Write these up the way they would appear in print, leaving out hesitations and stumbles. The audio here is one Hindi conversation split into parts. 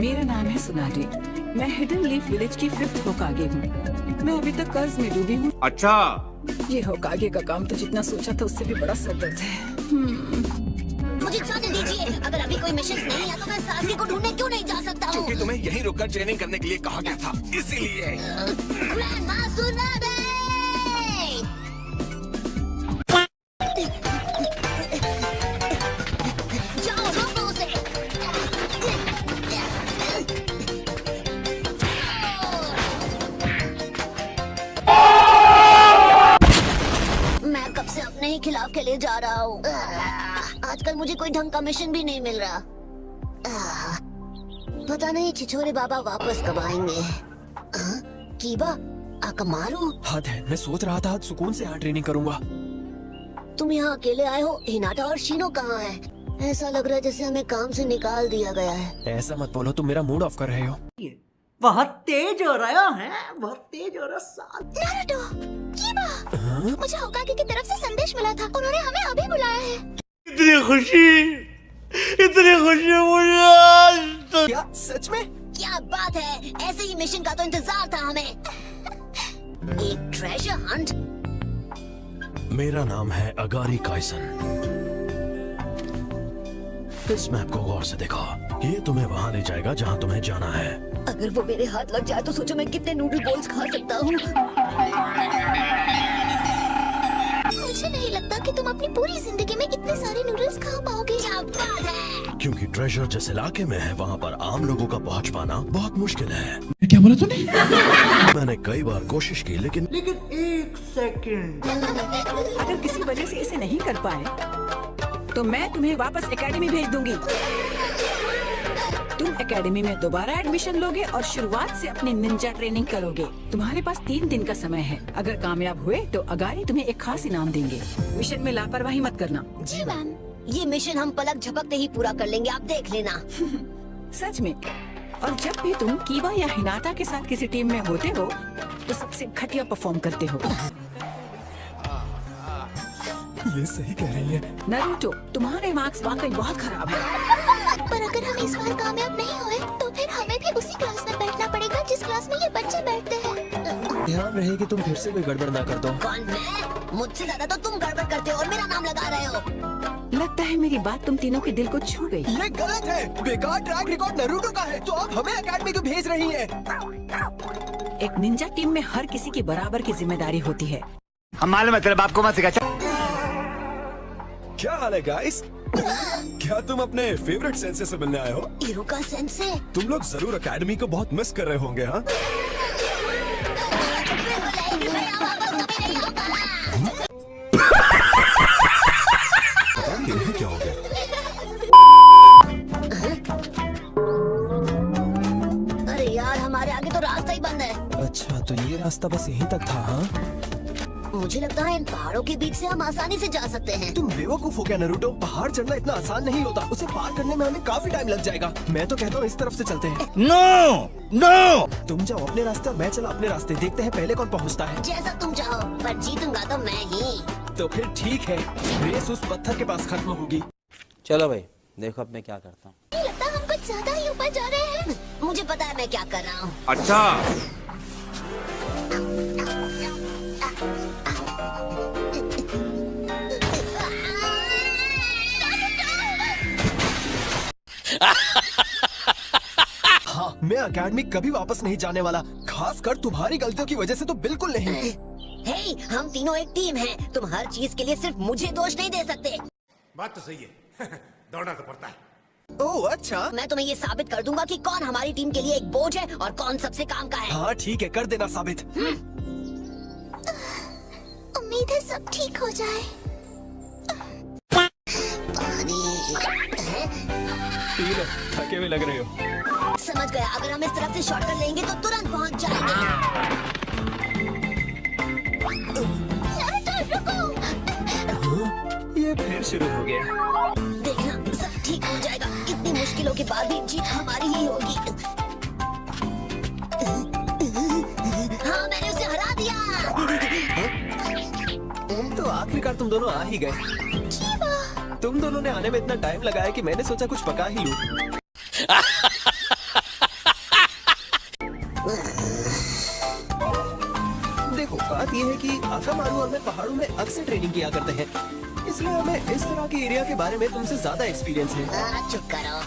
मेरा नाम है सुनारी। मैं हिडन लीफ विलेज की 5th होकागे हूँ। मैं अभी तक कर्ज में डूबी हूँ। अच्छा, ये होकागे का काम तो जितना सोचा था उससे भी बड़ा सरदर्द है। मुझे जाने दीजिए। अगर अभी कोई मिशन नहीं है तो मैं सासी को ढूंढने क्यों नहीं जा सकता हूँ? क्योंकि तुम्हें यहीं रुककर ट्रेनिंग करने के लिए कहा गया था, इसीलिए। ग्रैंडमा सुनारी! जाओ, रोको उसे। मैं कब से अपने ही खिलाफ के लिए जा रहा हूँ। आजकल मुझे कोई ढंग का मिशन भी नहीं मिल रहा। पता नहीं छिछोरे बाबा वापस कब आएंगे। कीबा, आकमारू, हद है। मैं सोच रहा था सुकून से यहाँ ट्रेनिंग करूंगा। तुम यहाँ अकेले आए हो? हिनाटा और शीनो कहाँ है? ऐसा लग रहा है जैसे हमें काम से निकाल दिया गया है। ऐसा मत बोलो, तुम मेरा मूड ऑफ कर रहे हो। बहुत तेज हो रहा है, बहुत तेज हो रहा है। नारुतो, कीबा, मुझे होकागे की तरफ से संदेश मिला था। उन्होंने हमें अभी बुलाया है। इतनी खुशी मुझे आज तक। क्या सच में? क्या बात है, ऐसे ही मिशन का तो इंतजार था हमें। एक ट्रेजर हंट। मेरा नाम है अगारी काइसन। इस मैप को गौर से देखो, ये तुम्हें वहाँ ले जाएगा जहाँ तुम्हें जाना है। अगर वो मेरे हाथ लग जाए तो सोचो मैं कितने नूडल बॉल्स खा सकता हूँ। मुझे नहीं लगता कि तुम अपनी पूरी जिंदगी में इतने सारे नूडल्स खा पाओगे। क्या बात है? क्योंकि ट्रेजर जिस इलाके में है वहाँ पर आम लोगों का पहुँच पाना बहुत मुश्किल है। क्या बोला तूने? मैंने कई बार कोशिश की, लेकिन एक सेकंड। अगर किसी वजह से इसे नहीं कर पाए तो मैं तुम्हें वापस एकेडमी भेज दूंगी। तुम एकेडमी में दोबारा एडमिशन लोगे और शुरुआत से अपनी निंजा ट्रेनिंग करोगे। तुम्हारे पास 3 दिन का समय है। अगर कामयाब हुए तो अगारी तुम्हें एक खास इनाम देंगे। मिशन में लापरवाही मत करना। जी मैम। ये मिशन हम पलक झपकते ही पूरा कर लेंगे, आप देख लेना। सच में? और जब भी तुम कीबा या हिनाटा के साथ किसी टीम में होते हो तो सबसे घटिया परफॉर्म करते हो। ये सही कह रही है। नारुतो, तुम्हारे मार्क्स वाकई बहुत खराब है। पर अगर हम इस बार कामयाब नहीं हुए तो फिर हमें भी उसी क्लास में बैठना पड़ेगा जिस क्लास में ये बच्चे बैठते हैं। ध्यान रहे कि तुम फिर से कोई गड़बड़ ना कर दो। कौन मैं? मुझसे ज्यादा तो तुम गड़बड़ करते हो और मेरा नाम लगा रहे हो। लगता है मेरी बात तुम तीनों के दिल को छू गई। ये गलत है। बेकार ट्रैक रिकॉर्ड नारुतो का है, तो आप हमें एकेडमी क्यों भेज रही हैं? एक निंजा टीम में हर किसी की बराबर की जिम्मेदारी होती है। हम मालूम है तेरे बाप को मत सिखा। क्या हाल है गाइस? क्या तुम अपने फेवरेट सेंसे से मिलने आए हो? इरुका सेंसे। तुम लोग जरूर एकेडमी को बहुत मिस कर रहे होंगे, हाँ? पता नहीं ये क्या हो गया। अरे यार, हमारे आगे तो रास्ता ही बंद है। अच्छा, तो ये रास्ता बस यहीं तक था, हाँ? मुझे लगता है इन पहाड़ों के बीच से हम आसानी से जा सकते हैं। तुम बेवकूफ हो क्या नारुतो? पहाड़ चढ़ना इतना आसान नहीं होता। उसे पार करने में हमें काफी टाइम लग जाएगा। मैं तो कहता हूँ इस तरफ से चलते हैं। नो! तुम जाओ अपने रास्ते और मैं चला अपने रास्ते। देखते हैं पहले कौन पहुँचता है। जैसा तुम चाहो, पर जीतूंगा तो मैं ही। तो फिर ठीक है, रेस उस पत्थर के पास खत्म होगी। चलो भाई, देखो अब मैं क्या करता हूँ। नहीं लगता हम कुछ ज्यादा ही ऊपर जा रहे हैं। मुझे पता है मैं क्या कर रहा हूँ। अच्छा, हाँ, मैं एकेडमी कभी वापस नहीं जाने वाला। खासकर तुम्हारी गलतियों की वजह से तो बिल्कुल नहीं। हे, हम तीनों एक टीम हैं। तुम हर चीज के लिए सिर्फ मुझे दोष नहीं दे सकते। बात तो सही है। दौड़ना तो पड़ता है। ओह अच्छा। मैं तुम्हें ये साबित कर दूंगा कि कौन हमारी टीम के लिए एक बोझ है और कौन सबसे काम का है। हाँ ठीक है, कर देना साबित। उम्मीद है सब ठीक हो जाए। पानी। पी लो, थके हुए लग रहे हो। समझ गया, अगर हम इस तरफ से शॉर्टकट लेंगे तो तुरंत पहुंच जाएंगे। नारुतो, रुको। ये फिर शुरू हो गया। देखना सब ठीक हो जाएगा। इतनी मुश्किलों के बाद भी जीत हमारी ही होगी। हाँ, मैंने उसे हरा दिया। तो आखिरकार तुम दोनों आ ही गए। तुम दोनों ने आने में इतना टाइम लगाया कि मैंने सोचा कुछ पका ही लूं। देखो बात यह है कि आकामारू और मैं पहाड़ों में अक्सर ट्रेनिंग किया करते हैं, इसलिए हमें इस तरह के एरिया के बारे में तुमसे ज्यादा एक्सपीरियंस है। चुप करो।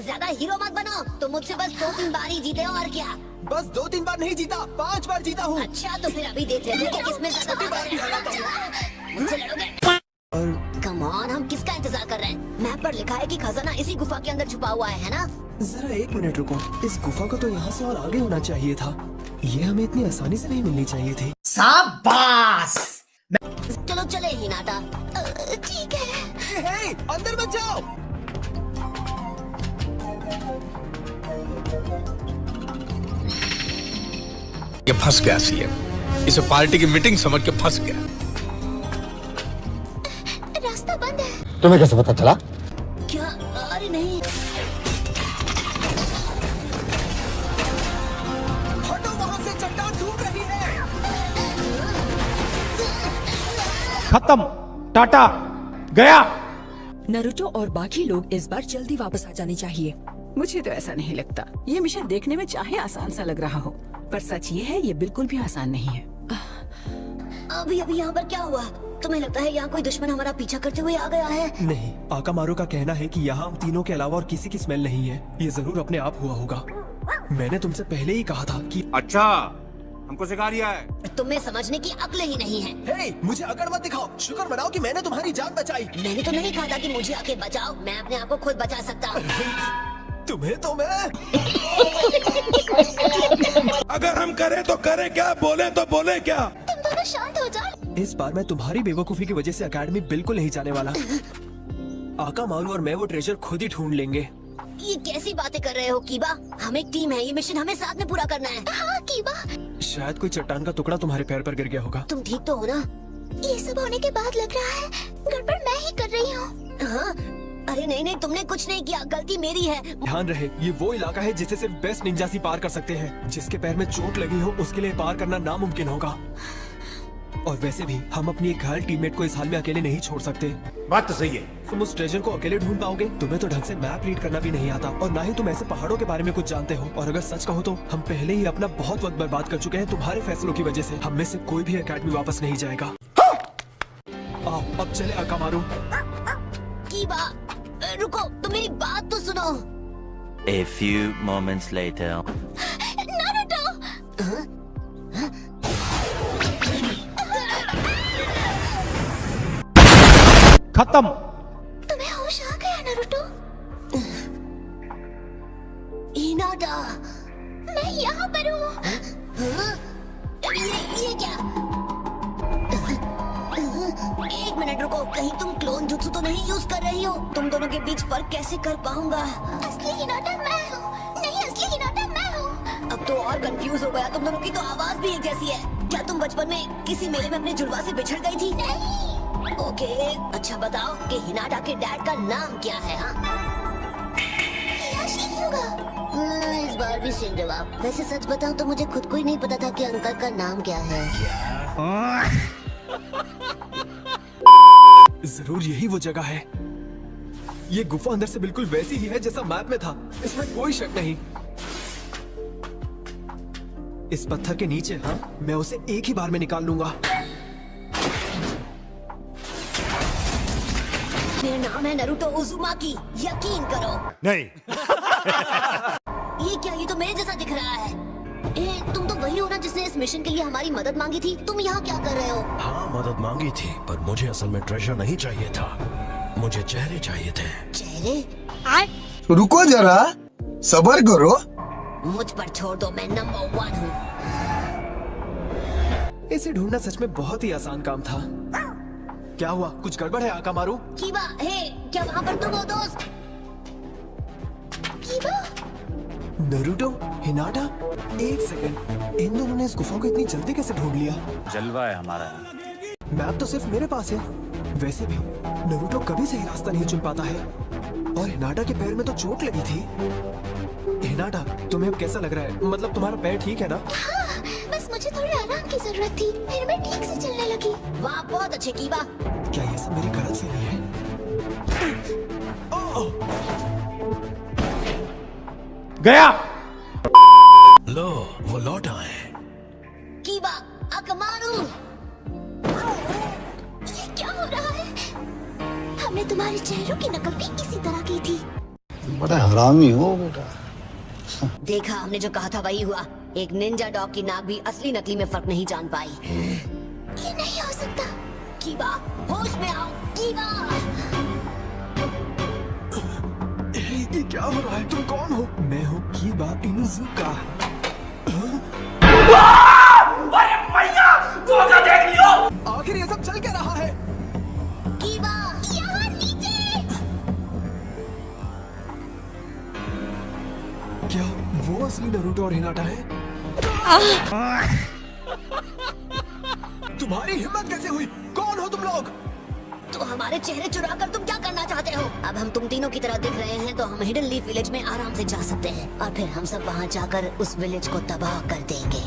ज्यादा हीरो मत बनो, तुम मुझसे बस 2-3 बार ही जीते हो और क्या। बस 2-3 बार नहीं जीता, 5 बार जीता हूँ। अच्छा तो फिर अभी देख लेते हैं कि किसमें ज्यादा मुझसे लड़ोगे। और कम ऑन, हम किसका इंतजार कर रहे हैं? मैप पर लिखा है कि खजाना इसी गुफा के अंदर छुपा हुआ है ना? जरा 1 मिनट रुको, इस गुफा को तो यहाँ से और आगे होना चाहिए था, ये हमें इतनी आसानी से नहीं मिलनी चाहिए थी। शाबाश। चलो चले हिनाटा। ठीक है। हे, अंदर मत जाओ। ये फंस गया सीएम, इसे पार्टी की मीटिंग समझ के फंस गया। रास्ता बंद है। तुम्हें कैसे पता चला? क्या? अरे नहीं। हटो वहाँ से, चट्टान टूट रही है। खत्म, टाटा, गया। नरूटो और बाकी लोग इस बार जल्दी वापस आ जानी चाहिए। मुझे तो ऐसा नहीं लगता। ये मिशन देखने में चाहे आसान सा लग रहा हो, पर सच ये है ये बिल्कुल भी आसान नहीं है। अभी यहाँ पर क्या हुआ? तुम्हें लगता है यहाँ कोई दुश्मन हमारा पीछा करते हुए आ गया है? नहीं, आकामारू का कहना है कि यहाँ हम तीनों के अलावा और किसी की स्मेल नहीं है। ये जरूर अपने आप हुआ होगा। मैंने तुमसे पहले ही कहा था कि अच्छा, हमको सिखा रिया है। तुम्हें समझने की अक्ल ही नहीं है। हे, मुझे अकड़ मत दिखाओ। शुक्र मनाओ कि मैंने तुम्हारी जान बचाई। मैंने तो नहीं कहा था कि मुझे आके बचाओ, मैं अपने आप को खुद बचा सकता हूँ। तुम्हें तो मैं अगर हम करें तो करें क्या, बोले तो बोले क्या। तुम दोनों शांत हो जाओ। इस बार मैं तुम्हारी बेवकूफी की वजह से अकेडमी बिल्कुल नहीं जाने वाला। आकामारू और मैं वो ट्रेजर खुद ही ढूंढ लेंगे। ये कैसी बातें कर रहे हो कीबा? हम एक टीम है, ये मिशन हमें साथ में पूरा करना है। हाँ कीबा। शायद कोई चट्टान का टुकड़ा तुम्हारे पैर पर गिर गया होगा। तुम ठीक तो हो ना? ये सब होने के बाद लग रहा है गड़बड़ मैं ही कर रही हूँ। हाँ? अरे नहीं नहीं, तुमने कुछ नहीं किया, गलती मेरी है। ध्यान रहे, ये वो इलाका है जिसे सिर्फ बेस्ट निंजासी पार कर सकते हैं। जिसके पैर में चोट लगी हो उसके लिए पार करना नामुमकिन होगा। और वैसे भी हम अपनी एक घायल टीममेट को इस हाल में अकेले नहीं छोड़ सकते। बात तो सही है। तुम उस ट्रेजर को अकेले ढूंढ पाओगे? तुम्हें तो ढंग से मैप रीड करना भी नहीं आता और ना ही तुम ऐसे पहाड़ों के बारे में कुछ जानते हो। और अगर सच कहो तो हम पहले ही अपना बहुत वक्त बर्बाद कर चुके हैं तुम्हारे फैसलों की वजह से। हम में से कोई भी अकेडमी वापस नहीं जाएगा। आओ अब चले आकामारू। कीबा रुको, तुम मेरी बात तो सुनो। A few moments later. Naruto! खत्म। तुम्हें होश आ गया नारुतो? हिनाटा, मैं यहाँ पर हूँ। ये क्या? एक मिनट रुको, कहीं तुम क्लोन जुत्सु तो नहीं यूज कर रही हो? तुम दोनों के बीच फर्क कैसे कर पाऊंगा? असली हिनाटा मैं हूँ। नहीं, असली हिनाटा मैं हूँ। अब तो और कंफ्यूज हो गया, तुम दोनों की तो आवाज भी एक जैसी है। क्या तुम बचपन में किसी मेले में अपने जुड़वा से बिछड़ गई थी? नहीं। ओके, अच्छा बताओ कि हिनाटा के डैड का नाम क्या है? हाँ, इस बार भी सही जवाब। वैसे सच बताऊं तो मुझे खुद को ही नहीं पता था कि अंकल का नाम क्या है। जरूर यही वो जगह है। ये गुफा अंदर से बिल्कुल वैसी ही है जैसा मैप में था, इसमें कोई शक नहीं। इस पत्थर के नीचे, हाँ, मैं उसे एक ही बार में निकाल लूंगा। मेरा नाम है नारुतो उज़ुमाकी, यकीन करो। नहीं। ये क्या? ये तो मेरे जैसा दिख रहा है। तुम तो वही हो ना जिसने इस मिशन के लिए हमारी मदद मांगी थी? तुम यहाँ क्या कर रहे हो? हाँ मदद मांगी थी, पर मुझे असल में ट्रेजर नहीं चाहिए था, मुझे चेहरे चाहिए थे। चेहरे? रुको जरा, सब्र करो। मुझ पर छोड़ दो, मैं नंबर 1 हूँ। इसे ढूंढना सच में बहुत ही आसान काम था। क्या हुआ? कुछ गड़बड़ है आकामारू? कीबा, हे, क्या वहाँ पर तुम हो दोस्त? कीबा? नारुतो, हिनाटा, एक सेकंड, इन दोनों ने इस गुफा को इतनी जल्दी कैसे ढूंढ लिया? जलवा है हमारा। मैप तो सिर्फ मेरे पास है। वैसे भी नारुतो कभी सही रास्ता नहीं चुन पाता है। और हिनाटा के पैर में तो चोट लगी थी। हिनाटा, तुम्हें अब कैसा लग रहा है? मतलब तुम्हारा पैर ठीक है ना? हाँ, बस मुझे थोड़ी आराम की जरूरत थी, फिर मैं ठीक से चलने लगी। वाह, बहुत अच्छे कीबा। क्या ये सब मेरी गलतफहमी है? ओह! गया। लो वो लौट आए। कीबा अकमारू, ये क्या हो रहा है? हमने तुम्हारे चेहरों की नकल भी इसी तरह की थी। बड़ा हरामी हो बेटा। देखा, हमने जो कहा था वही हुआ। एक निंजा डॉग की नाक भी असली नकली में फर्क नहीं जान पाई। ये नहीं हो सकता। कीबा होश में आओ। कीबा ये क्या हो रहा है? तुम कौन हो? मैं हूँ कीबा इनुजुका। आखिर ये सब चल क्या रहा है? कीबा यहाँ नीचे। क्या वो असली नारुतो और हिनाटा है? तुम्हारी हिम्मत कैसे हुई? कौन हो तुम लोग? तो हमारे चेहरे चुरा कर तुम क्या करना चाहते हो? अब हम तुम तीनों की तरह दिख रहे हैं तो हम हिडन लीफ विलेज में आराम से जा सकते हैं और फिर हम सब वहाँ जाकर उस विलेज को तबाह कर देंगे।